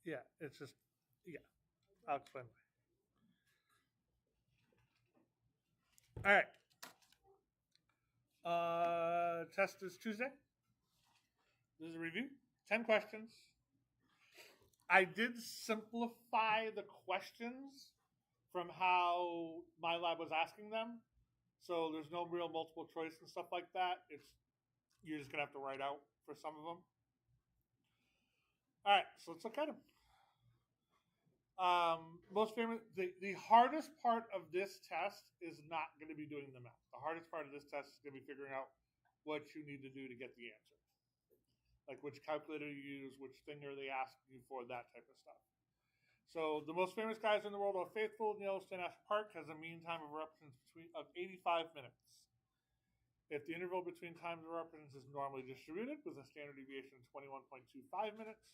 Yeah, it's just, yeah, I'll explain why. All right. Test is Tuesday. This is a review. 10 questions. I did simplify the questions from how my lab was asking them. So there's no real multiple choice and stuff like that. It's you're just gonna have to write out for some of them. All right, so let's look at them. Most famous, the hardest part of this test is not going to be doing the math. The hardest part of this test is going to be figuring out what you need to do to get the answer, like which calculator you use, which thing are they asking you for, that type of stuff. So the most famous guys in the world are Faithful in Yellowstone National Park has a mean time of eruptions of 85 minutes. If the interval between times of eruptions is normally distributed with a standard deviation of 21.25 minutes,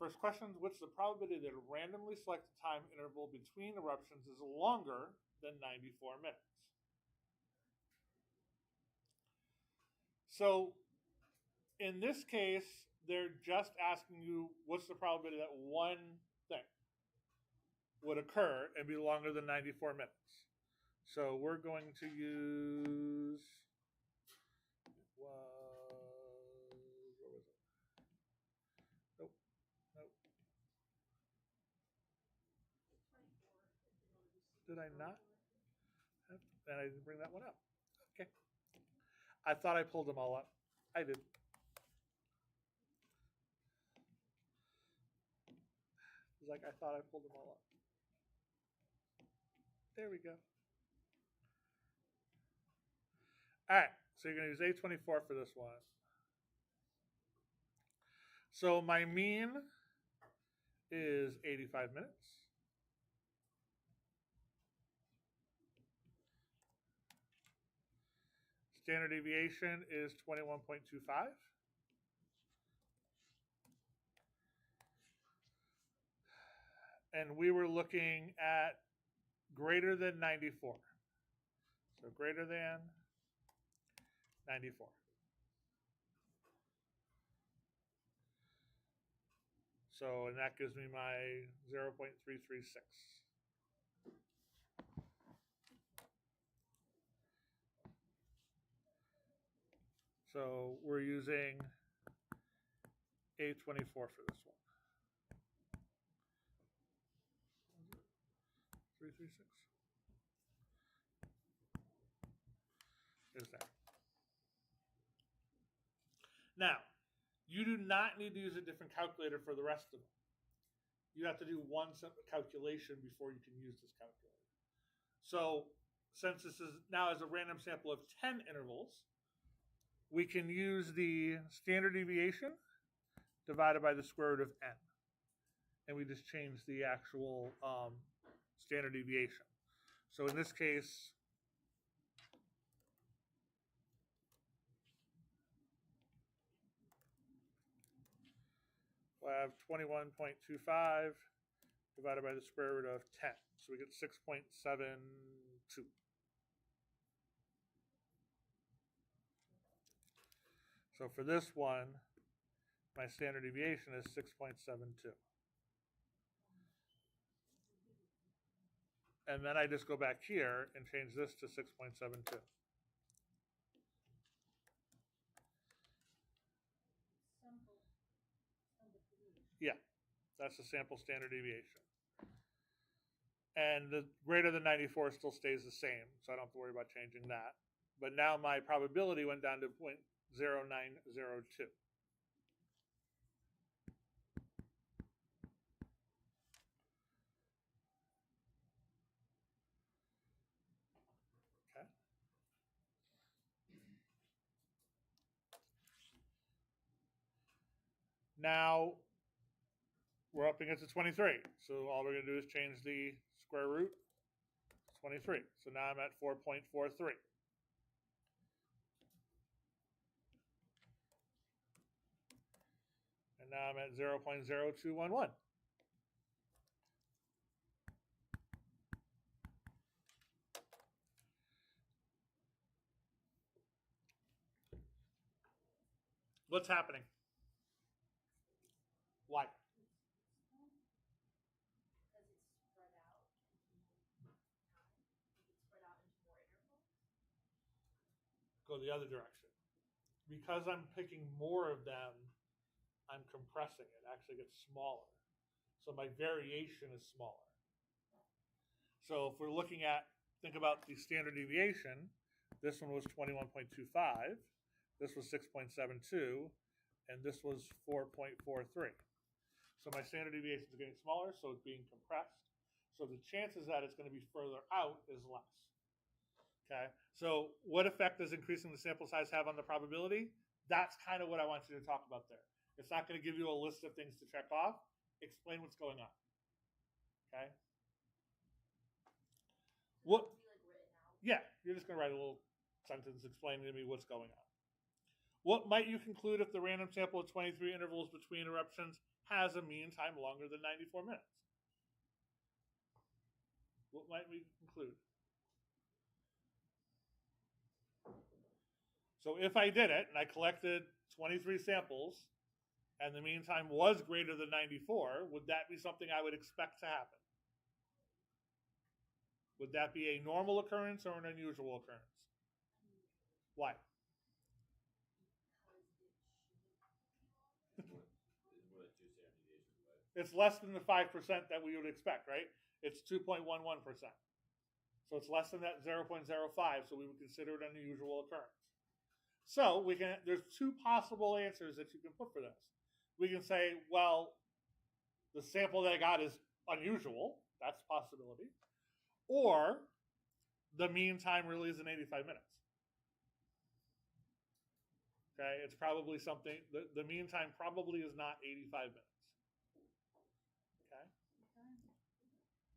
first question, what's the probability that a randomly selected time interval between eruptions is longer than 94 minutes? So in this case, they're just asking you what's the probability that one thing would occur and be longer than 94 minutes. So we're going to use where was it? Nope, nope. Did I not? And I didn't bring that one up. Okay. I thought I pulled them all up. I did. It's like I thought I pulled them all up. There we go. All right. So you're going to use A24 for this one. So my mean is 85 minutes. Standard deviation is 21.25. And we were looking at greater than 94. So greater than 94. So, and that gives me my 0.336. So we're using A24 for this one. 336 is that. Now, you do not need to use a different calculator for the rest of them. You have to do one simple calculation before you can use this calculator. So, since this is now as a random sample of 10 intervals, we can use the standard deviation divided by the square root of n. And we just change the actual standard deviation. So in this case, we'll have 21.25 divided by the square root of 10. So we get 6.72. So for this one, my standard deviation is 6.72. And then I just go back here and change this to 6.72. Yeah, that's the sample standard deviation. And the greater than 94 still stays the same, so I don't have to worry about changing that. But now my probability went down to 0.0902. Okay. Now we're up against a 23. So all we're going to do is change the square root to 23. So now I'm at 4.43. And now I'm at 0.0211. What's happening? Why? go the other direction. Because I'm picking more of them, I'm compressing it. It actually gets smaller. So my variation is smaller. So if we're looking at, think about the standard deviation, this one was 21.25, this was 6.72, and this was 4.43. So my standard deviation is getting smaller, so it's being compressed. So the chances that it's going to be further out is less. Okay, so what effect does increasing the sample size have on the probability? That's kind of what I want you to talk about there. It's not going to give you a list of things to check off. Explain what's going on. Okay. What? Yeah, you're just going to write a little sentence explaining to me what's going on. What might you conclude if the random sample of 23 intervals between eruptions has a mean time longer than 94 minutes? What might we conclude? So if I did it and I collected 23 samples and the mean time was greater than 94, would that be something I would expect to happen? Would that be a normal occurrence or an unusual occurrence? Why? It's less than the 5% that we would expect, right? It's 2.11%. So it's less than that 0.05, so we would consider it an unusual occurrence. So there's two possible answers that you can put for this. We can say, well, the sample that I got is unusual. That's a possibility. Or the mean time really is in 85 minutes. Okay, it's probably something, the mean time probably is not 85 minutes. Okay?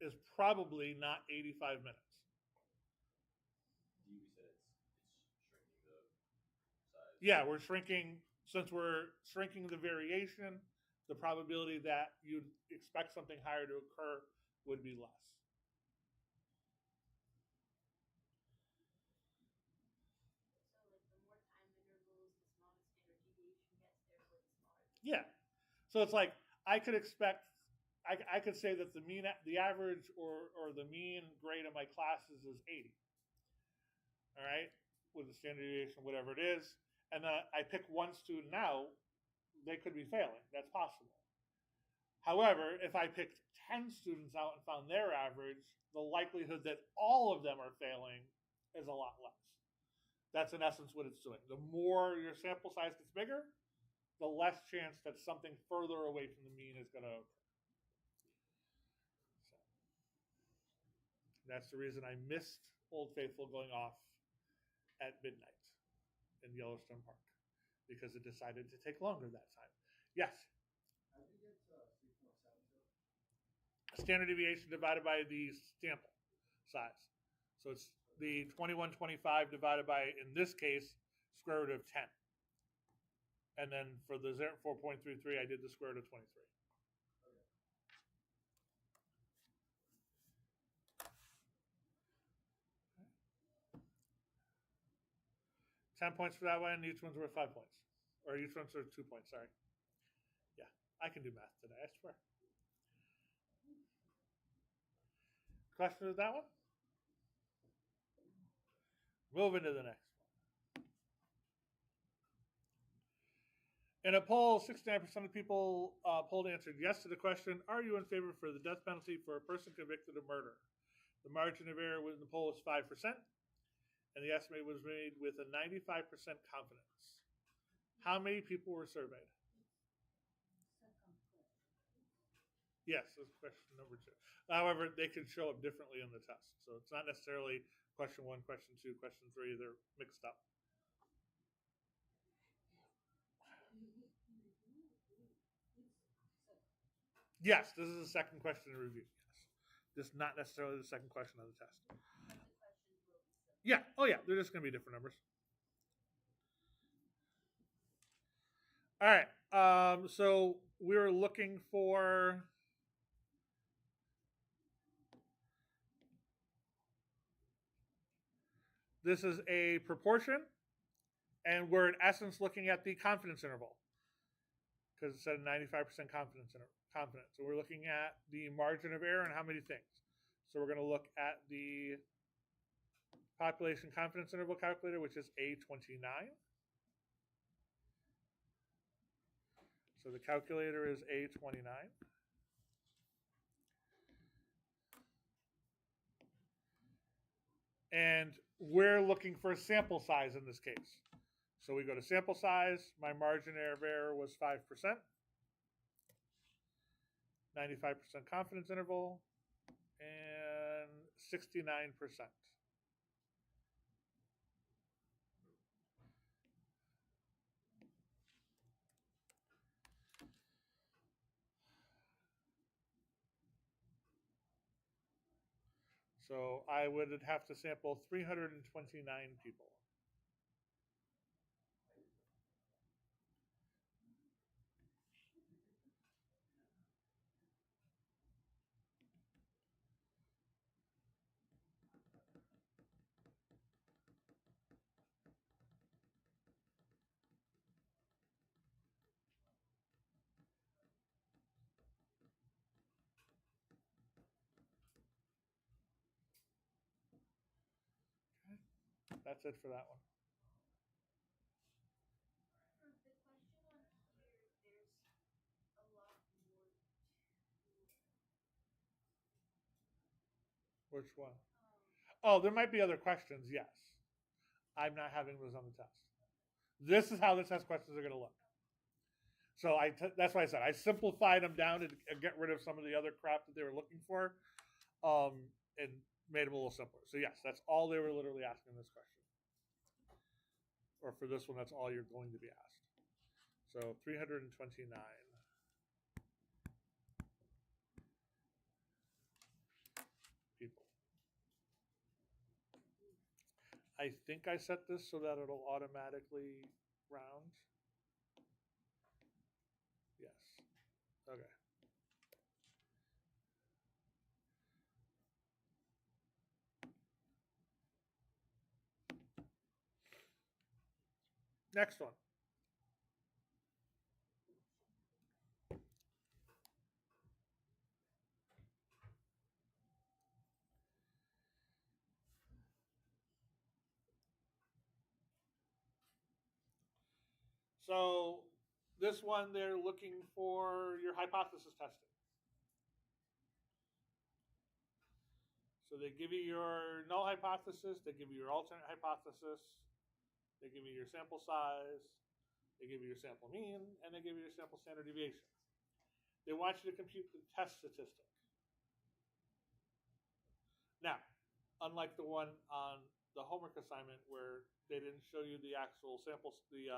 Is probably not 85 minutes. You said it's shrinking the size. Yeah, since we're shrinking the variation, the probability that you'd expect something higher to occur would be less. Yeah. So it's like I could expect, I could say that the average or the mean grade of my classes is 80. All right, with the standard deviation, whatever it is, and I pick one student out, they could be failing. That's possible. However, if I picked 10 students out and found their average, the likelihood that all of them are failing is a lot less. That's in essence what it's doing. The more your sample size gets bigger, the less chance that something further away from the mean is going to occur. So, that's the reason I missed Old Faithful going off at midnight in Yellowstone Park, because it decided to take longer that time. Yes? How did you get 3.72? Standard deviation divided by the sample size. So it's the 2125 divided by, in this case, square root of 10. And then for the 4.33, I did the square root of 23. Okay. 10 points for that one, and each one's worth 5 points. Or each one's worth 2 points, sorry. Yeah, I can do math today, I swear. Question with that one? Moving to the next one. In a poll, 69% of people polled answered yes to the question, are you in favor for the death penalty for a person convicted of murder? The margin of error in the poll was 5%, and the estimate was made with a 95% confidence. How many people were surveyed? Yes, that's question number 2. However, they can show up differently on the test. So it's not necessarily question 1, question 2, question 3. They're mixed up. Yes, this is the second question to review. Yes. This is not necessarily the second question on the test. Yeah. Oh, yeah. They're just going to be different numbers. All right. So we're looking for this is a proportion, and we're in essence looking at the confidence interval because it said 95% confidence. So we're looking at the margin of error and how many things. So we're going to look at the population confidence interval calculator, which is A29. So the calculator is A29. And we're looking for a sample size in this case. So we go to sample size. My margin of error was 5%. 95% confidence interval. And 69%. So I would have to sample 329 people. That's it for that one. For the question on here, there's a lot more to it. Which one? Oh, there might be other questions, yes. I'm not having those on the test. This is how the test questions are going to look. So that's why I said I simplified them down and get rid of some of the other crap that they were looking for, and made them a little simpler. So yes, that's all they were literally asking this question. Or for this one, that's all you're going to be asked. So 329 people. I think I set this so that it'll automatically round. Yes. Okay. Next one. So this one, they're looking for your hypothesis testing. So they give you your null hypothesis, they give you your alternate hypothesis, they give you your sample size, they give you your sample mean, and they give you your sample standard deviation. They want you to compute the test statistic. Now, unlike the one on the homework assignment where they didn't show you the actual samples, the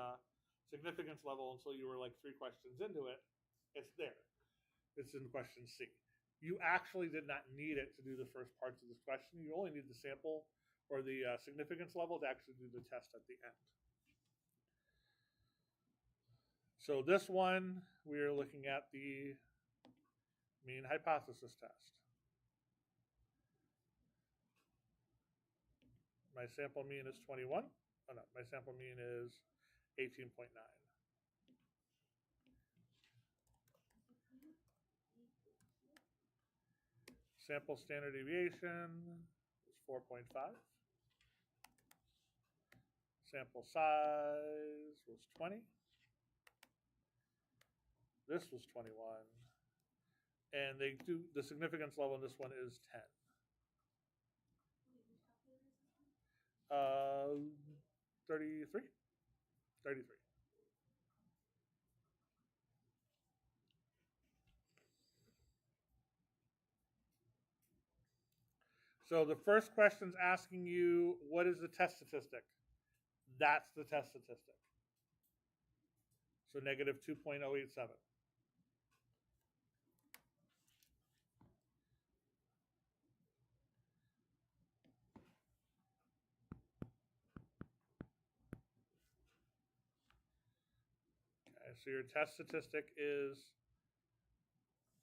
significance level until you were like 3 questions into it, it's there. It's in question C. You actually did not need it to do the first parts of this question. You only need the sample or the significance level to actually do the test at the end. So this one, we are looking at the mean hypothesis test. My sample mean is 21. Oh no, my sample mean is 18.9. Sample standard deviation is 4.5. Sample size was 20. This was 21. And they do the significance level in this one is 10. 33. 33. So the first question's asking you, what is the test statistic? That's the test statistic. So negative 2.087. Okay, so your test statistic is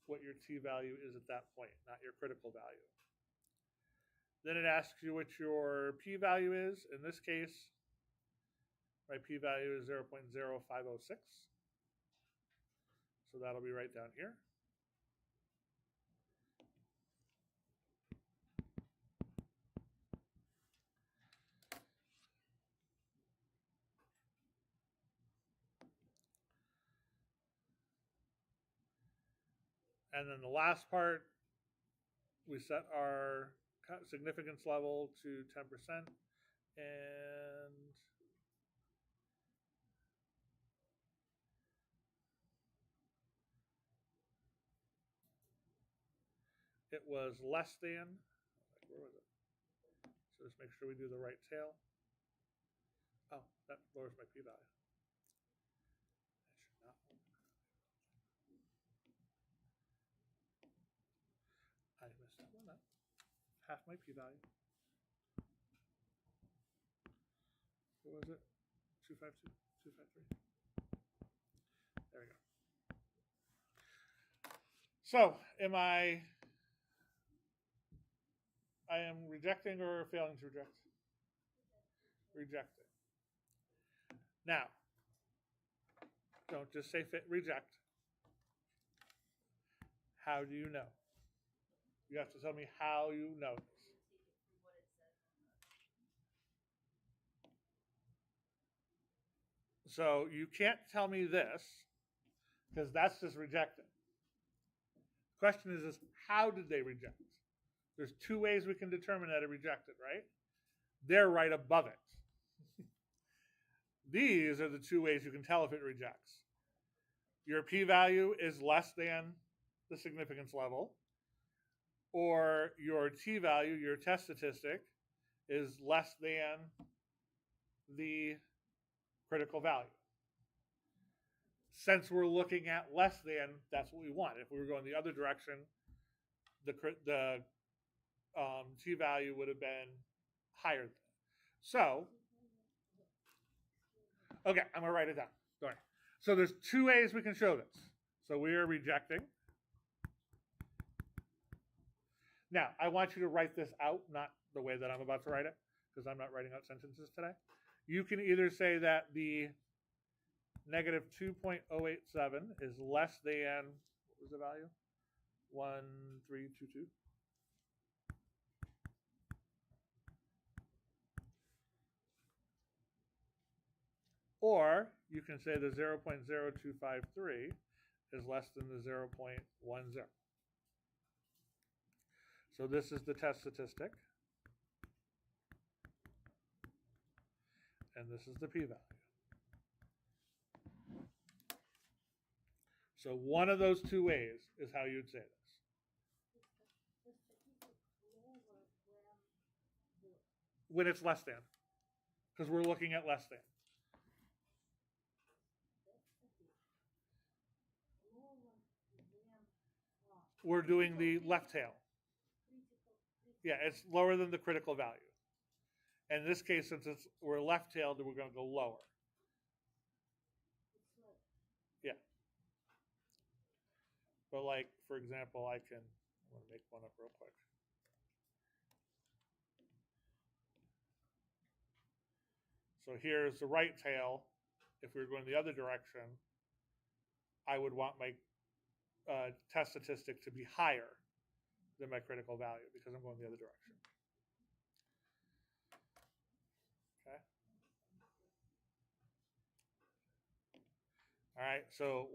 what your t-value is at that point, not your critical value. Then it asks you what your p-value is. In this case, my p-value is 0.0506. So that'll be right down here. And then the last part, we set our significance level to 10%, and it was less than, where was it? So just make sure we do the right tail. Oh, that lowers my p-value. I should not. I messed that one up. Half my p-value. What was it? 252, 253. There we go. So, I am rejecting or failing to reject? Rejecting. Now, don't just say reject. How do you know? You have to tell me how you know this. So you can't tell me this because that's just rejecting. The question is how did they reject? There's two ways we can determine that it rejected, right? They're right above it. These are the two ways you can tell if it rejects. Your p-value is less than the significance level, or your t-value, your test statistic, is less than the critical value. Since we're looking at less than, that's what we want. If we were going the other direction, the t-value would have been higher than. So, okay, I'm going to write it down. Sorry. So there's two ways we can show this. So we are rejecting. Now, I want you to write this out, not the way that I'm about to write it, because I'm not writing out sentences today. You can either say that the negative 2.087 is less than, what was the value? 1322. Or you can say the 0.0253 is less than the 0.10. So this is the test statistic. And this is the p-value. So one of those two ways is how you'd say this. When it's less than. Because we're looking at less than. We're doing the left tail. Yeah, it's lower than the critical value. And in this case, since we're left-tailed, we're going to go lower. Yeah. But like, for example, I'm going to make one up real quick. So here's the right tail. If we were going the other direction, I would want my test statistic to be higher than my critical value because I'm going the other direction. Okay. All right. So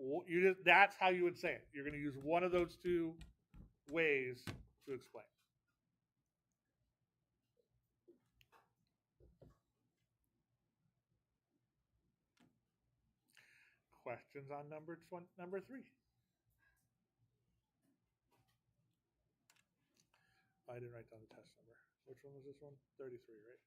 that's how you would say it. You're going to use one of those two ways to explain. Questions on number 3? I didn't write down the test number. Which one was this one? 33, right?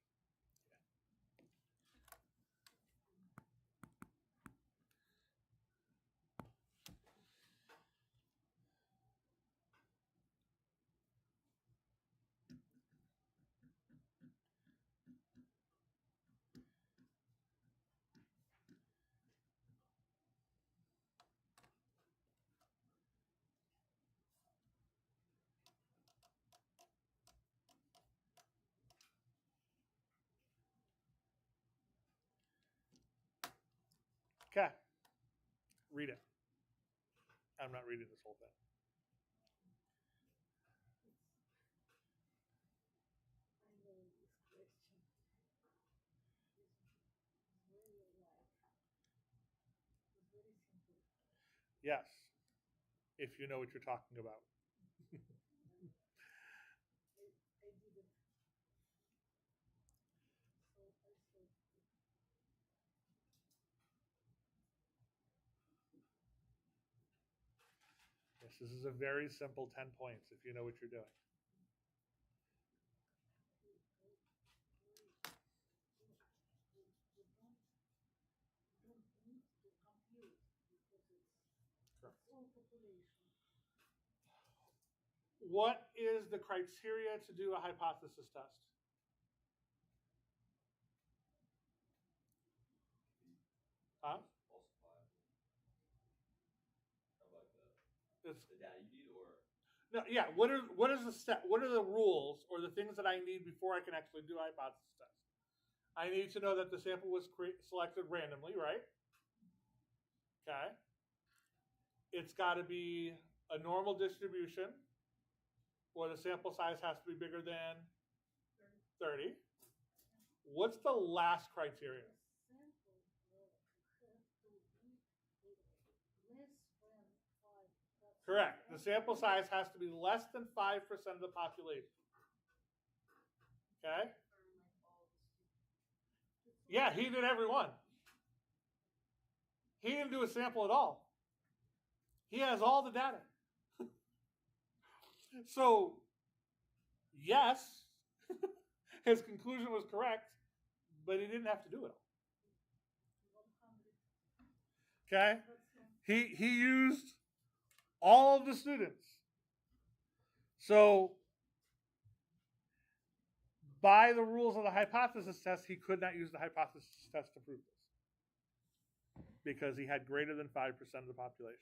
Okay. Read it. I'm not reading this whole thing. Yes. if you know what you're talking about. I didn't. So I said, Yes, this is a very simple 10 points if you know what you're doing. you don't need to compute because Sure. it's all population. What is the criteria to do a hypothesis test? Huh? Falsifiable. How about It's, the data you need, or no, yeah. What is the step? What are the rules or the things that I need before I can actually do a hypothesis test? I need to know that the sample was selected randomly, right? Okay. It's got to be a normal distribution, or the sample size has to be bigger than 30. What's the last criteria? The sample has to be less than 5%. Correct. The sample size has to be less than 5% of the population. Okay? Yeah, he did every one. He didn't do a sample at all. He has all the data. So, yes, his conclusion was correct, but he didn't have to do it all. 100%. Okay? He used all of the students. So, by the rules of the hypothesis test, he could not use the hypothesis test to prove this because he had greater than 5% of the population.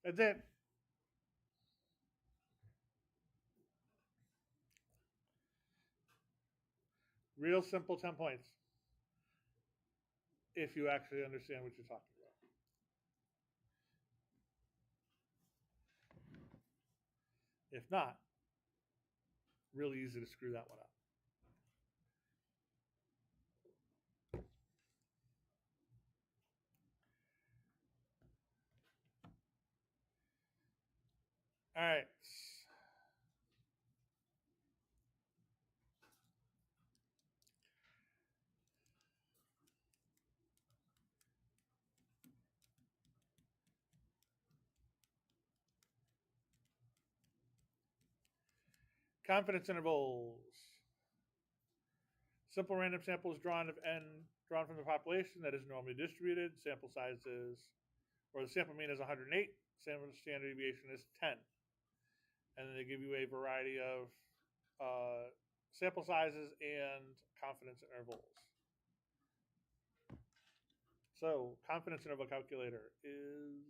That's it. Real simple 10 points. If you actually understand what you're talking about. If not, really easy to screw that one up. All right. Confidence intervals. Simple random sample is drawn of n drawn from the population that is normally distributed. Sample size is, or the sample mean is 108. Sample standard deviation is 10. And then they give you a variety of sample sizes and confidence intervals. So confidence interval calculator is,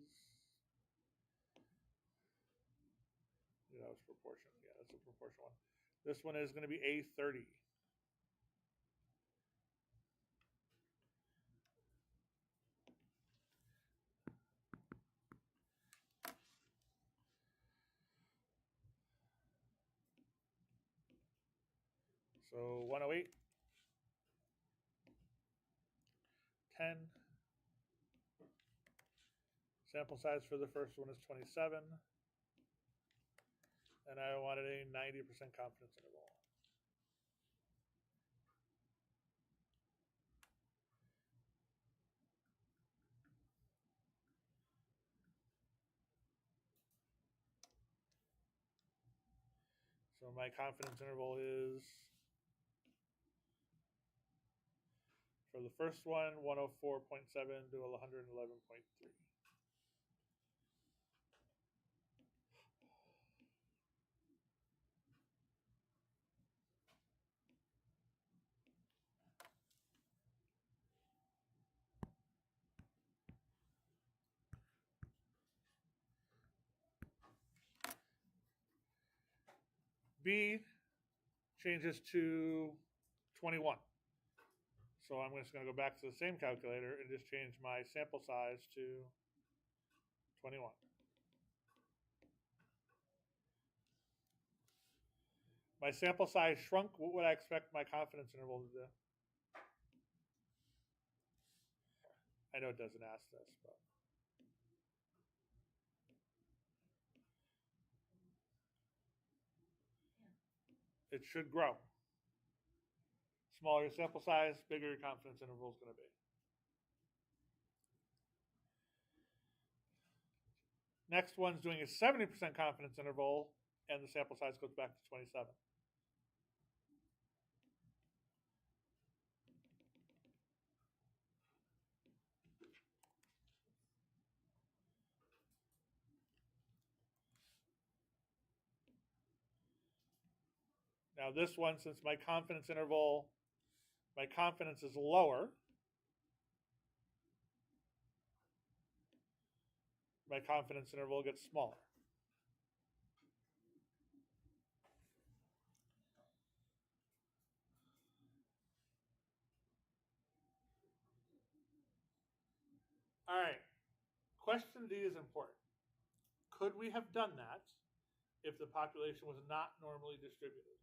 that was proportion. Yeah, that's a proportion one. This one is going to be A30. So 108, 10. Sample size for the first one is 27. And I wanted a 90% confidence interval. So my confidence interval is, for the first one, 104.7 to 111.3. B changes to 21. So I'm just going to go back to the same calculator and just change my sample size to 21. My sample size shrunk. What would I expect my confidence interval to do? I know it doesn't ask this, but it should grow. Smaller your sample size, bigger your confidence interval is going to be. Next one's doing a 70% confidence interval, and the sample size goes back to 27. Now this one, since my confidence is lower, my confidence interval gets smaller. All right, question D is important. Could we have done that if the population was not normally distributed?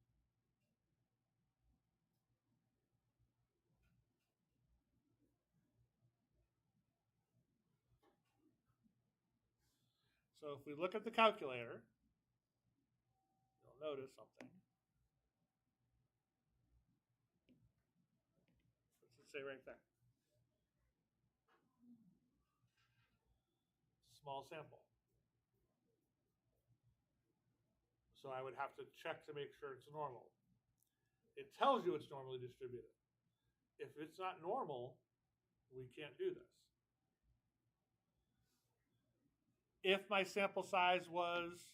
So if we look at the calculator, you'll notice something. What's it say right there? Small sample. So I would have to check to make sure it's normal. It tells you it's normally distributed. If it's not normal, we can't do this. If my sample size was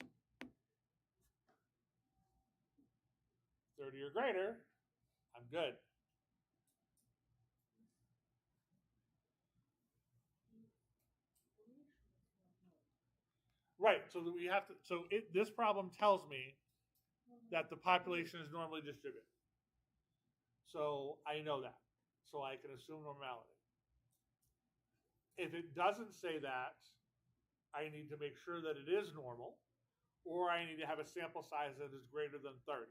30 or greater, I'm good. Right. So we have to. So this problem tells me that the population is normally distributed. So I know that. So I can assume normality. If it doesn't say that, I need to make sure that it is normal, or I need to have a sample size that is greater than 30.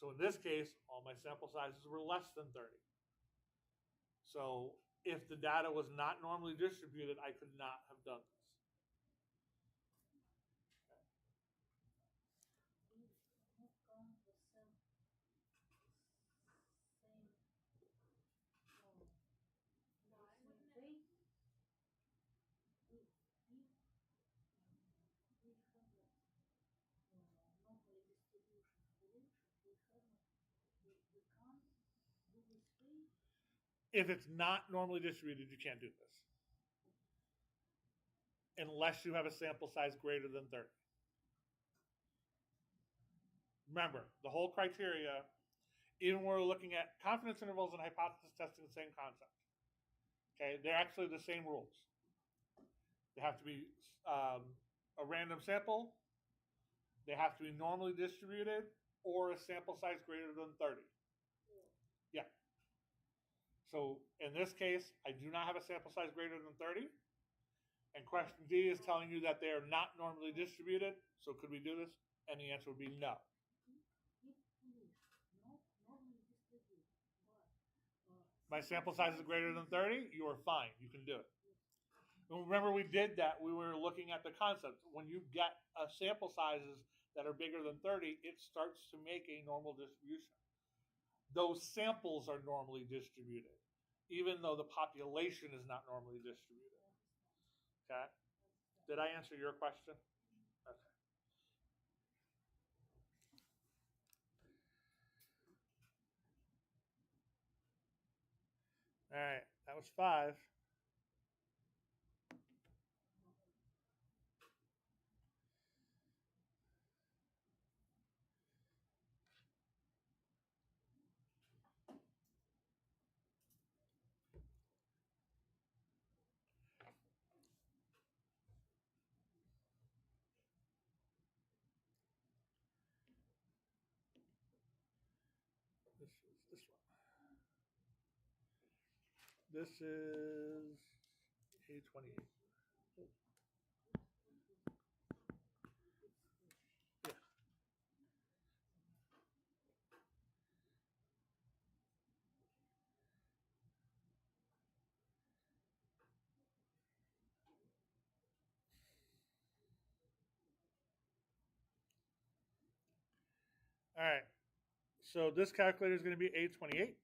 So in this case, all my sample sizes were less than 30. So if the data was not normally distributed, I could not have done this. If it's not normally distributed, you can't do this. Unless you have a sample size greater than 30. Remember, the whole criteria, even when we're looking at confidence intervals and hypothesis testing, the same concept. Okay, they're actually the same rules. They have to be a random sample, they have to be normally distributed, or a sample size greater than 30. Yeah. So in this case, I do not have a sample size greater than 30. And question D is telling you that they are not normally distributed. So could we do this? And the answer would be no. My sample size is greater than 30. You are fine. You can do it. And remember, we did that. We were looking at the concept. When you get sample sizes that are bigger than 30, it starts to make a normal distribution. Those samples are normally distributed, even though the population is not normally distributed. Okay? Did I answer your question? Okay. All right, that was 5. this one. This is A28. Yeah. All right. So this calculator is going to be A28.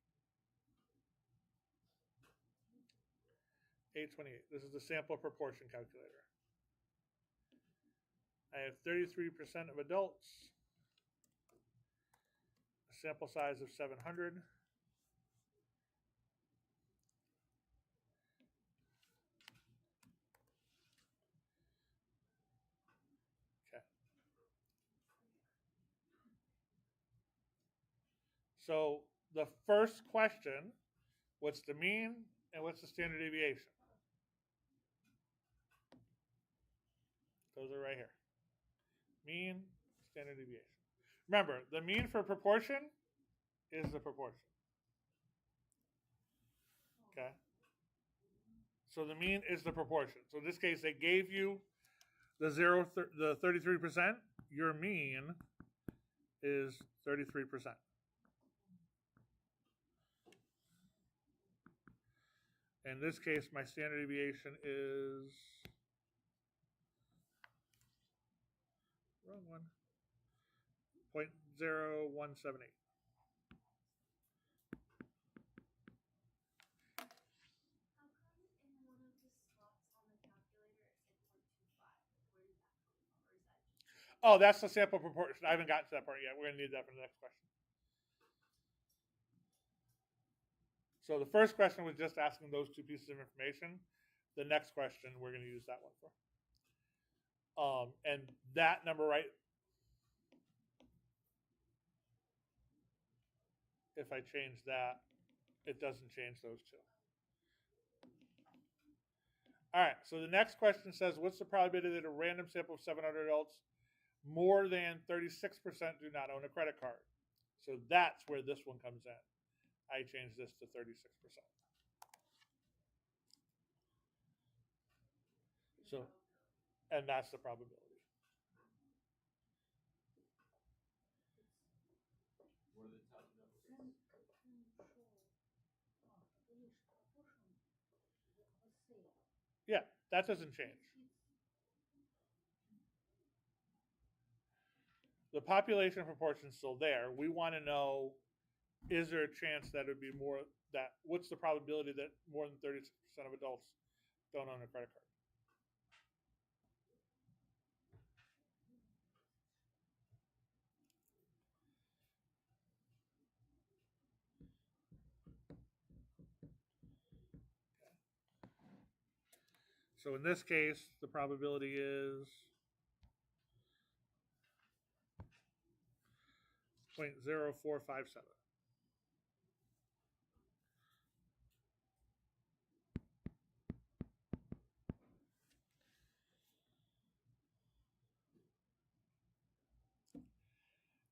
A28. This is the sample proportion calculator. I have 33% of adults, a sample size of 700. Okay. So the first question, what's the mean and what's the standard deviation? Those are right here. Mean, standard deviation. Remember, the mean for proportion is the proportion. Okay? So the mean is the proportion. So in this case, they gave you the 33%. Your mean is 33%. In this case, my standard deviation is wrong one. 0.0178. How come in one of the slots on the calculator it said 0.25? Where did that come from? Or is that just Oh, that's the sample proportion. I haven't gotten to that part yet. We're going to need that for the next question. So the first question was just asking those two pieces of information. The next question, we're going to use that one for. And that number, right? If I change that, it doesn't change those two. All right, so the next question says, what's the probability that a random sample of 700 adults, more than 36% do not own a credit card? So that's where this one comes in. I changed this to 36%. So, and that's the probability. What are the top numbers? Yeah, that doesn't change. The population proportion is still there. We want to know, is there a chance that it would be more, that what's the probability that more than 36% of adults don't own a credit card? So in this case, the probability is 0.0457.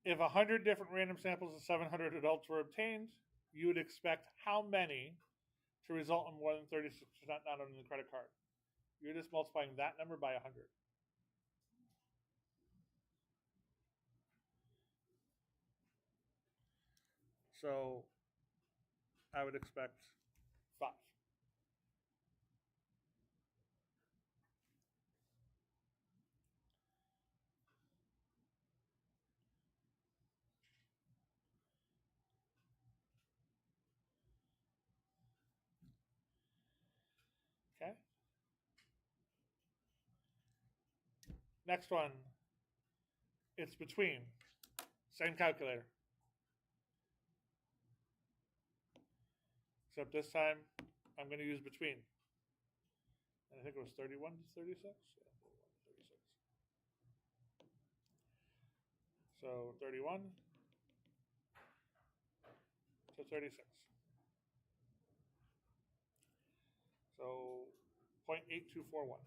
If 100 different random samples of 700 adults were obtained, you would expect how many to result in more than 36% not owning the credit card? You're just multiplying that number by 100. So I would expect 5. Okay. Next one. It's between. Same calculator. Except this time, I'm going to use between. And I think it was 31 to 36. Yeah, 31 to 36. So 31 to 36. So 0.8241.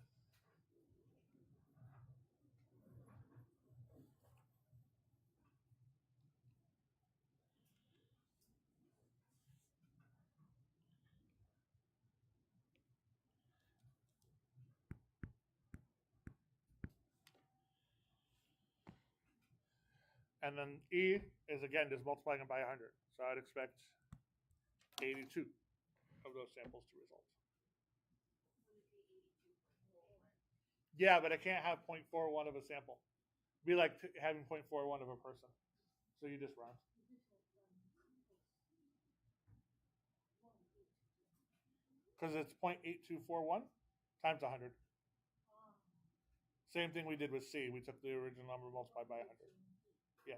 And then E is again just multiplying them by 100. So I'd expect 82 of those samples to result. Yeah, but I can't have 0.41 of a sample. It'd be like having 0.41 of a person. So you just round. Because it's 0.8241 times 100. Same thing we did with C. We took the original number multiplied by 100. Yeah.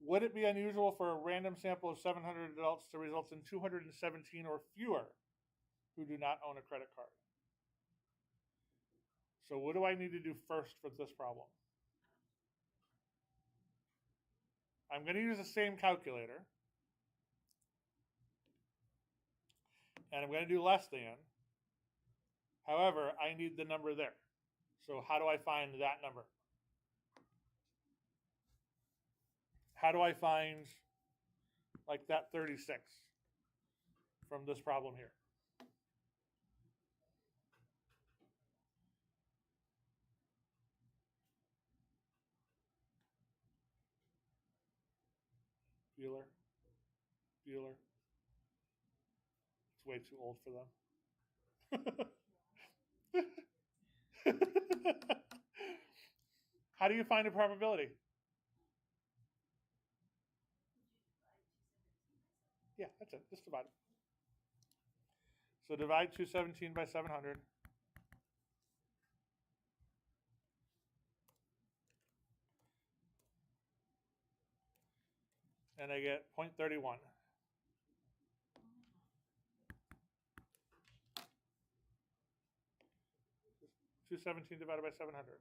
Would it be unusual for a random sample of 700 adults to result in 217 or fewer who do not own a credit card? So what do I need to do first for this problem? I'm going to use the same calculator. And I'm going to do less than. However, I need the number there. So how do I find that number? How do I find like that 36 from this problem here? Bueller? Bueller? It's way too old for them. How do you find a probability? Yeah, that's it. Just divide it. So divide 217 by 700. And I get 0.31. Just 217 divided by 700.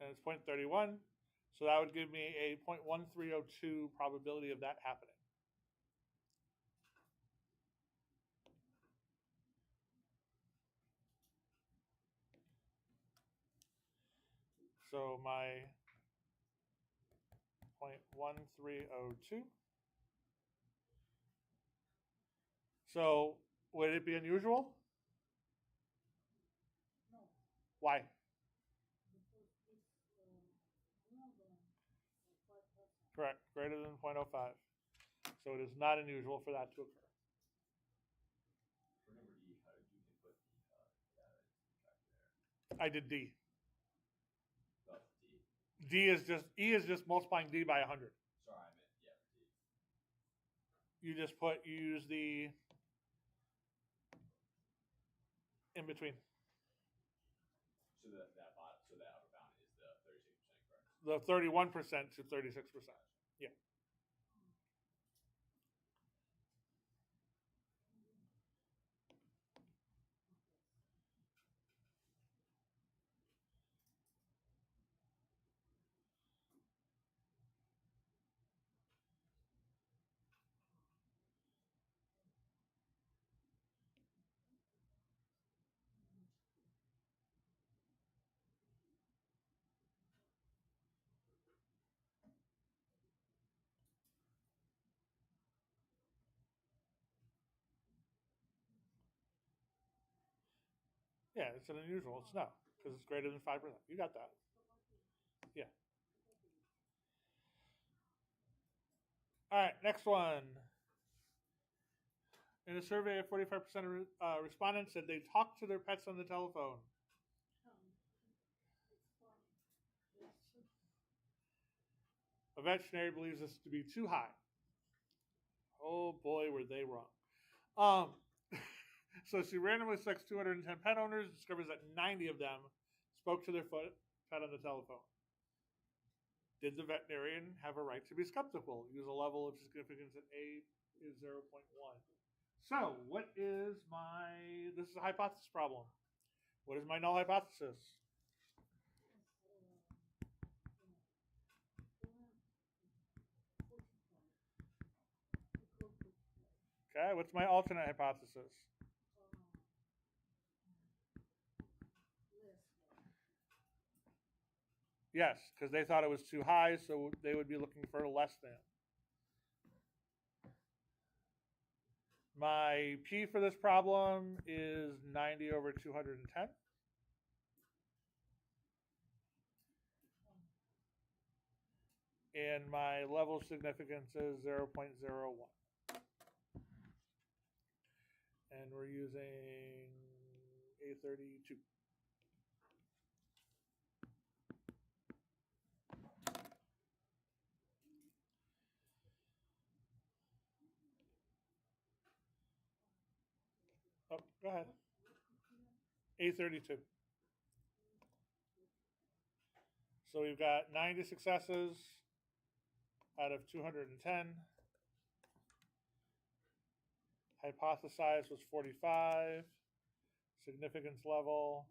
And it's 0.31. So that would give me a 0.1302 probability of that happening. So my 0.1302. So would it be unusual? No, Why? because it's more than 5%. Correct. Greater than 0.05. So it is not unusual for that to occur. For number D, how did you input the data calculator? I did D. Not D. E is just multiplying D by 100. Sorry, I meant, yeah, D. You use the in between. So that upper bound is the 36%, correct? The 31% to 36%. Yeah. Yeah, it's an unusual. It's no, because it's greater than 5%. You got that. Yeah. All right, next one. In a survey of 45% of respondents said they talked to their pets on the telephone. It's funny. Yes. A veterinary believes this to be too high. Oh boy, were they wrong. So she randomly selects 210 pet owners, discovers that 90 of them spoke to their pet on the telephone. Did the veterinarian have a right to be skeptical? Use a level of significance at A is 0.1. So what is this is a hypothesis problem. What is my null hypothesis? Okay, what's my alternate hypothesis? Yes, because they thought it was too high, so they would be looking for less than. My P for this problem is 90 over 210. And my level of significance is 0.01. And we're using A32. Oh, go ahead. A32. So we've got 90 successes out of 210. Hypothesized was 45. Significance level.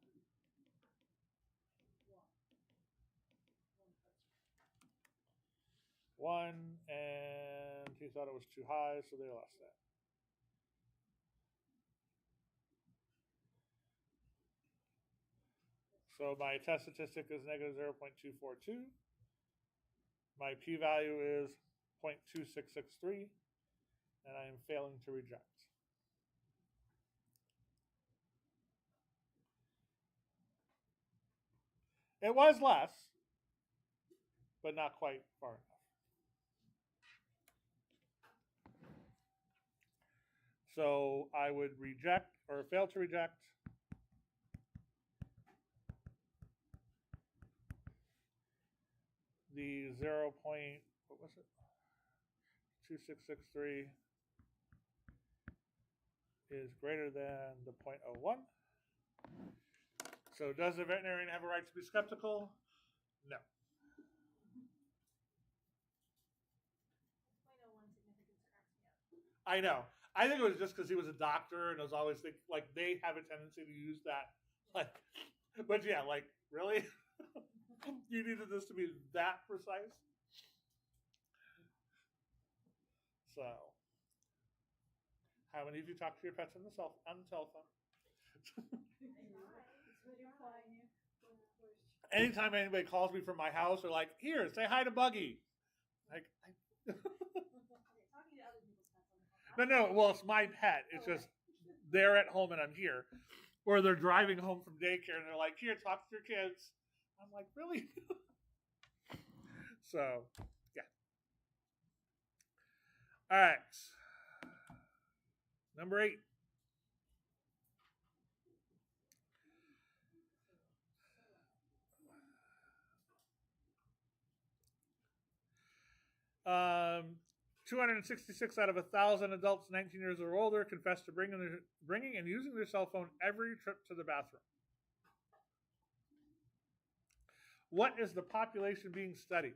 One, and he thought it was too high, so they lost that. So my test statistic is negative 0.242. My p-value is 0.2663, and I am failing to reject. It was less, but not quite far enough. So I would reject or fail to reject the 0.2663 is greater than the 0.01. So does the veterinarian have a right to be skeptical? No. 0.01 significance cracks me up. I know. I think it was just because he was a doctor and I was always thinking, like, they have a tendency to use that. Like, but yeah, like, really? You needed this to be that precise? So, how many of you talk to your pets on the telephone? Anytime anybody calls me from my house, they're like, "Here, say hi to Buggy." Like, no. Well, it's my pet. It's just they're at home and I'm here, or they're driving home from daycare and they're like, "Here, talk to your kids." I'm like, "Really?" So, yeah. All right. Number 8. Um, 266 out of 1,000 adults 19 years or older confess to bringing and using their cell phone every trip to the bathroom. What is the population being studied?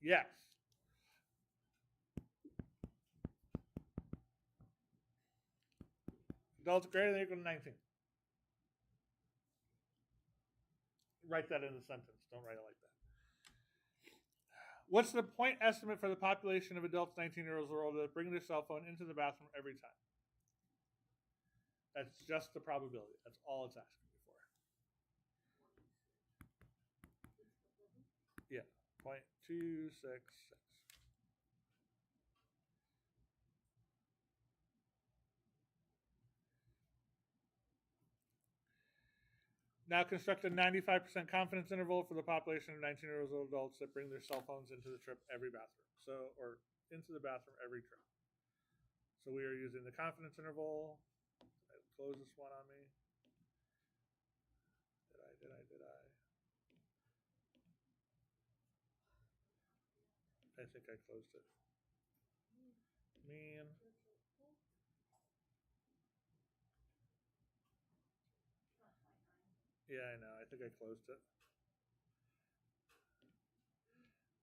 Yes. Adults greater than or equal to 19. Write that in the sentence. Don't write it like that. What's the point estimate for the population of adults 19 years or older that bring their cell phone into the bathroom every time? That's just the probability. That's all it's asking me for. Yeah, 0.266. Now construct a 95% confidence interval for the population of 19 years old adults that bring their cell phones into the trip every bathroom. So, or into the bathroom every trip. So we are using the confidence interval. Did I close this one on me? Did I? I think I closed it. Mean. Yeah, I know. I think I closed it.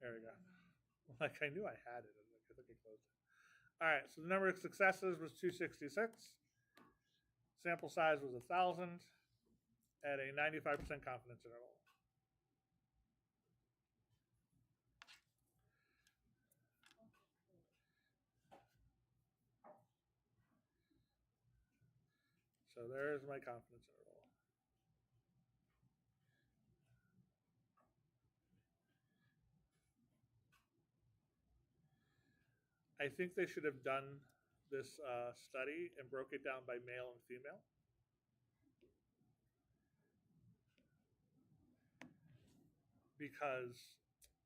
There we go. Like I knew I had it. I think I closed it. All right. So the number of successes was 266. Sample size was 1,000 at a 95% confidence interval. So there's my confidence interval. I think they should have done this study and broke it down by male and female. Because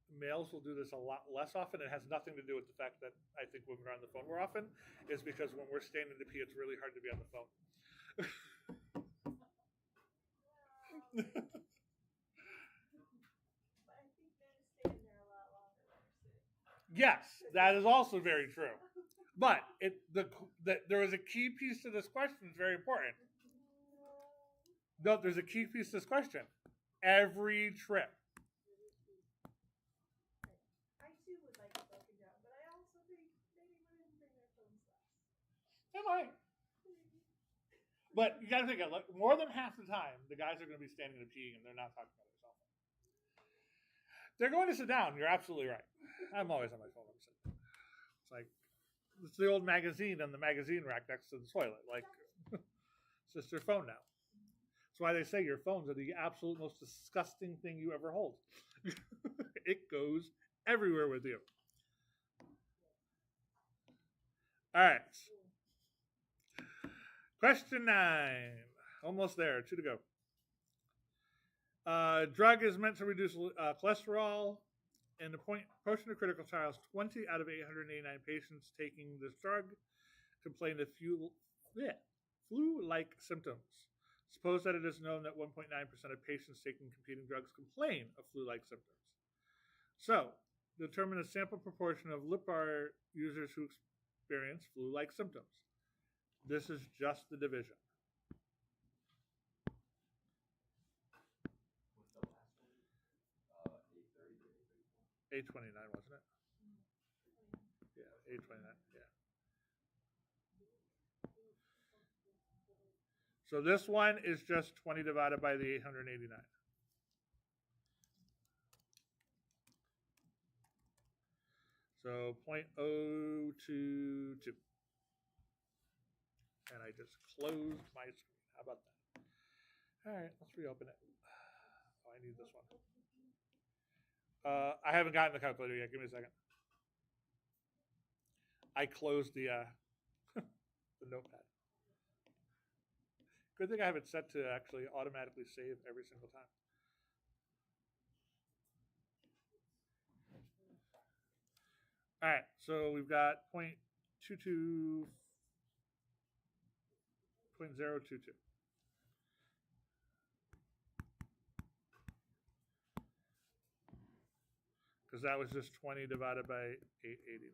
males will do this a lot less often. It has nothing to do with the fact that I think women are on the phone more often. Is because when we're standing to pee, it's really hard to be on the phone. But I think men stand there a lot longer than they're sitting. Yes, that is also very true. But there is a key piece to this question. It's very important. No, there's a key piece to this question. Every trip. I too would like it broken down, but I also think maybe women bring their phones less. They might. But you got to think, like, more than half the time, the guys are going to be standing and peeing, and they're not talking about their cell phone. They're going to sit down. You're absolutely right. I'm always on my phone. I'm sitting. It's like it's the old magazine on the magazine rack next to the toilet. Like it's just your phone now. That's why they say your phones are the absolute most disgusting thing you ever hold. It goes everywhere with you. All right. Question 9. Almost there. 2 to go. Drug is meant to reduce cholesterol. In the portion of critical trials, 20 out of 889 patients taking this drug complained of flu-like symptoms. Suppose that it is known that 1.9% of patients taking competing drugs complain of flu-like symptoms. So, determine the sample proportion of LipBar users who experience flu-like symptoms. This is just the division. What's the last one? 830 or 834? 829, wasn't it? Yeah, 829. Yeah. So this one is just 20 divided by the 889. So 0.022. And I just closed my screen. How about that? All right, let's reopen it. Oh, I need this one. I haven't gotten the calculator yet. Give me a second. I closed the the notepad. Good thing I have it set to actually automatically save every single time. All right, so we've got 0.022. Because that was just 20 divided by 889.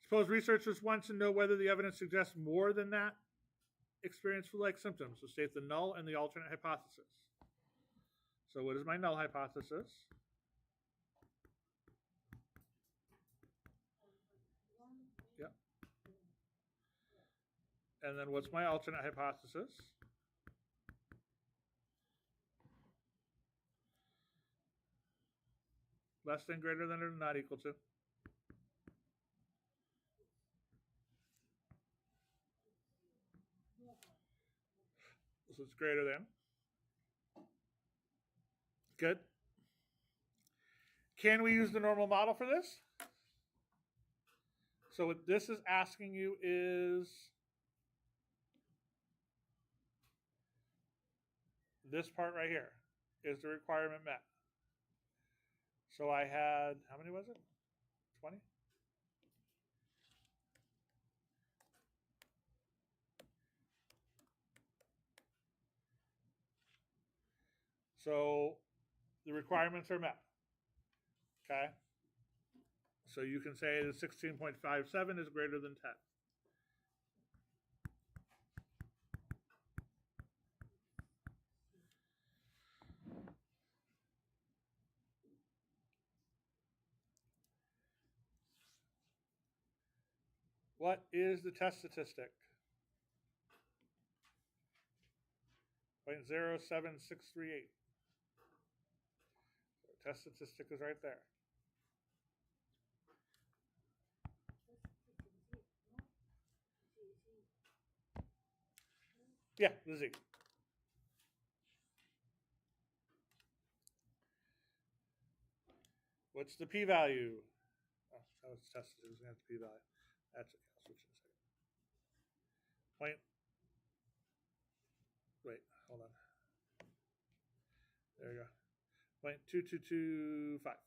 Suppose researchers want to know whether the evidence suggests more than that experience flu-like symptoms. So state the null and the alternate hypothesis. So what is my null hypothesis? Yep. And then what's my alternate hypothesis? Less than, greater than, or not equal to? So it's greater than. Good. Can we use the normal model for this? So what this is asking you is this part right here. Is the requirement met? So I had, how many was it? 20? So the requirements are met. Okay? So you can say that 16.57 is greater than 10. What is the test statistic? 0.07638. So test statistic is right there. Yeah, the Z. What's the p-value? Oh, how it's tested. It's going to have the p-value. That's okay. I'll switch in a second. Point. Wait, hold on. There you go. 0.2225.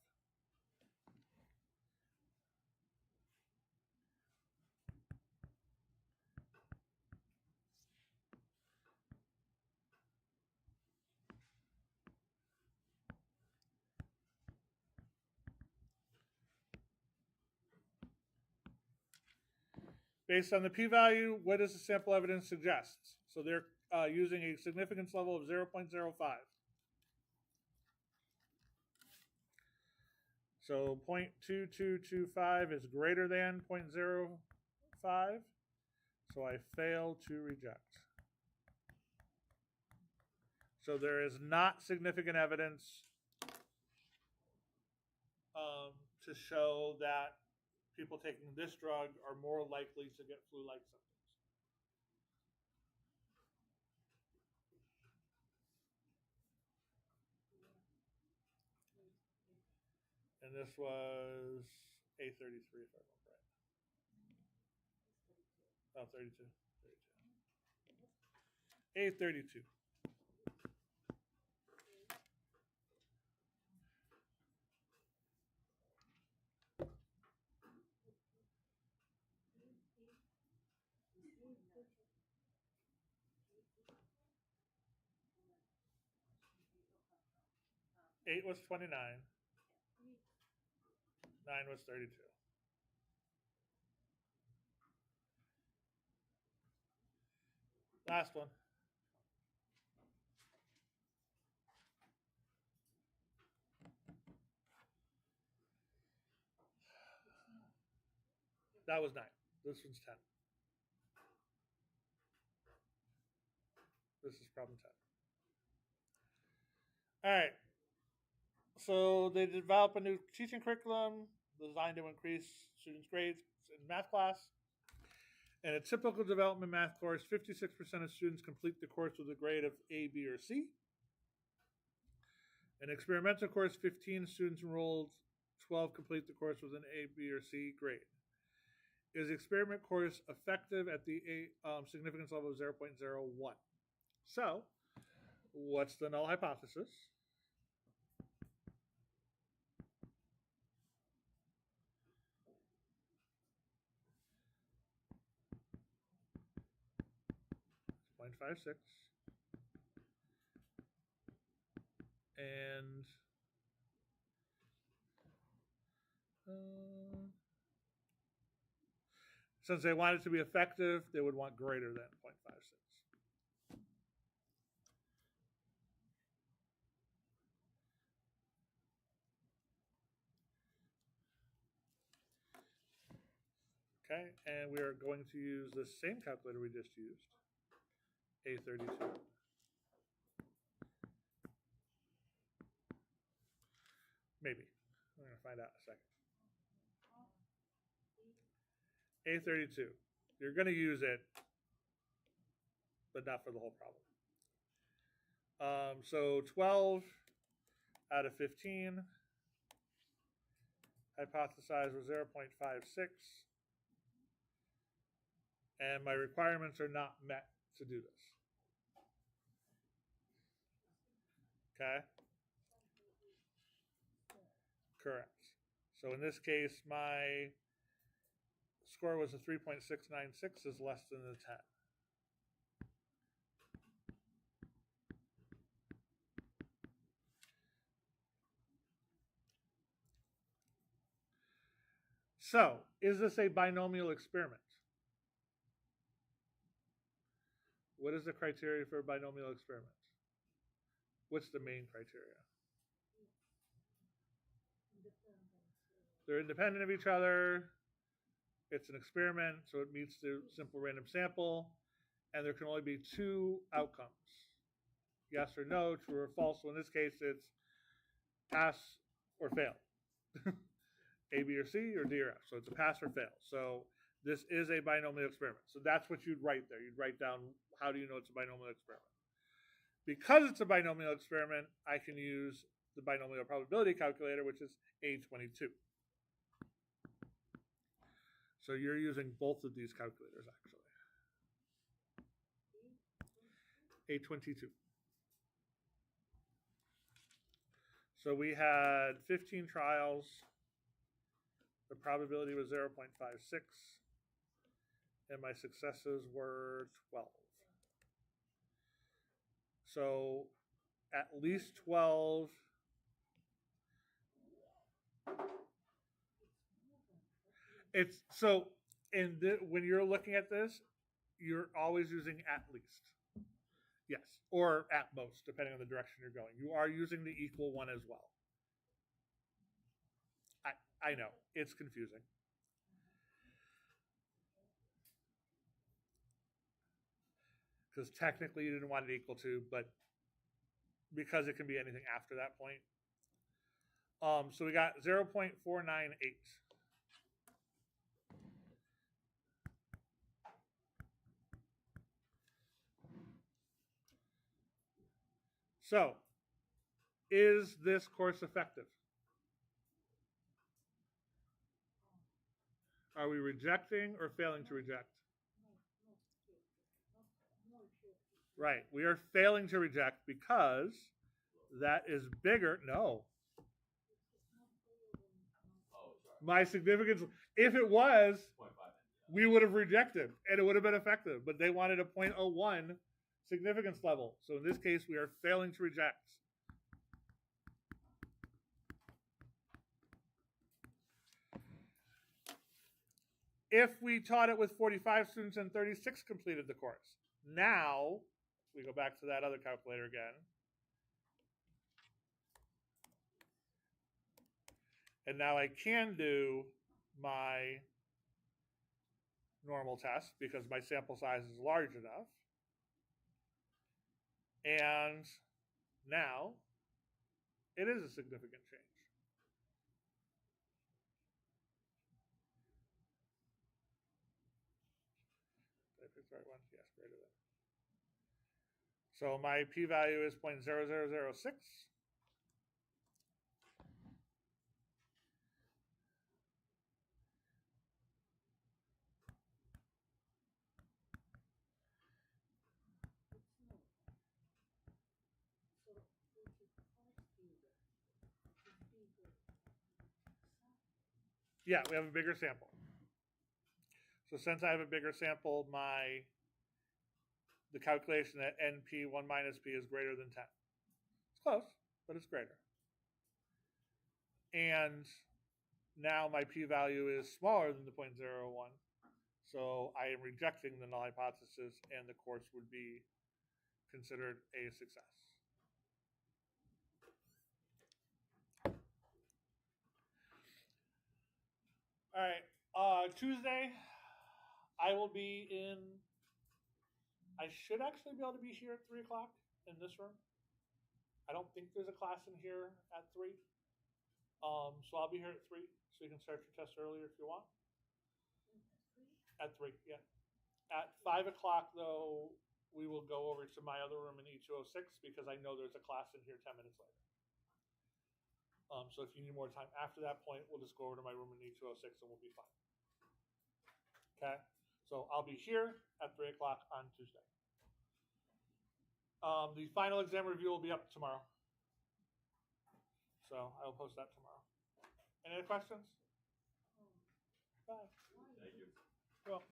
Based on the p-value, what does the sample evidence suggest? So they're using a significance level of 0.05. So 0.2225 is greater than 0.05. So I fail to reject. So there is not significant evidence to show that people taking this drug are more likely to get flu-like symptoms. And this was A33, if I remember right. Oh, 32. 32. A32. Eight was 29. 9 was 32. Last one. That was 9. This one's 10. This is problem 10. All right. So they develop a new teaching curriculum designed to increase students' grades in math class. In a typical development math course, 56% of students complete the course with a grade of A, B, or C. In an experimental course, 15 students enrolled, 12 complete the course with an A, B, or C grade. Is the experiment course effective at the significance level of 0.01? So, what's the null hypothesis? It's 0.56. And since they want it to be effective, they would want greater than 0.56. Okay, and we are going to use the same calculator we just used, A32. Maybe. We're going to find out in a second. A32. You're going to use it, but not for the whole problem. So 12 out of 15. Hypothesize was 0.56. And my requirements are not met to do this. Okay? Correct. So in this case, my score was a 3.696, is less than the 10. So, is this a binomial experiment? What is the criteria for a binomial experiment? What's the main criteria? They're independent of each other. It's an experiment, so it meets the simple random sample. And there can only be 2 outcomes. Yes or no, true or false. So in this case, it's pass or fail. A, B, or C, or D, or F. So it's a pass or fail. So this is a binomial experiment. So that's what you'd write there. You'd write down, how do you know it's a binomial experiment? Because it's a binomial experiment, I can use the binomial probability calculator, which is A22. So you're using both of these calculators, actually. A22. So we had 15 trials. The probability was 0.56. And my successes were 12. So at least 12. It's so when you're looking at this, you're always using at least. Yes, or at most, depending on the direction you're going. You are using the equal one as well. I know, it's confusing. Because technically you didn't want it equal to, but because it can be anything after that point. So we got 0.498. So, is this course effective? Are we rejecting or failing to reject? Right. We are failing to reject because that is bigger. No. My significance, if it was, we would have rejected and it would have been effective. But they wanted a 0.01 significance level. So in this case, we are failing to reject. If we taught it with 45 students and 36 completed the course, now we go back to that other calculator again. And now I can do my normal test because my sample size is large enough. And now it is a significant change. Did I pick the right one? Yes, greater than. So my p-value is 0.0006. Yeah, we have a bigger sample. So since I have a bigger sample, the calculation that NP1 minus P is greater than 10. It's close, but it's greater. And now my p-value is smaller than the 0.01. So I am rejecting the null hypothesis and the course would be considered a success. All right, Tuesday, I will be in, I should actually be able to be here at 3 o'clock in this room. I don't think there's a class in here at 3. So I'll be here at 3, so you can start your test earlier if you want. At 3, yeah. At 5 o'clock, though, we will go over to my other room in E206 because I know there's a class in here 10 minutes later. So if you need more time after that point, we'll just go over to my room in E206 and we'll be fine. Okay? So I'll be here at 3 o'clock on Tuesday. The final exam review will be up tomorrow. So I will post that tomorrow. Any other questions? Bye. Thank you. Well.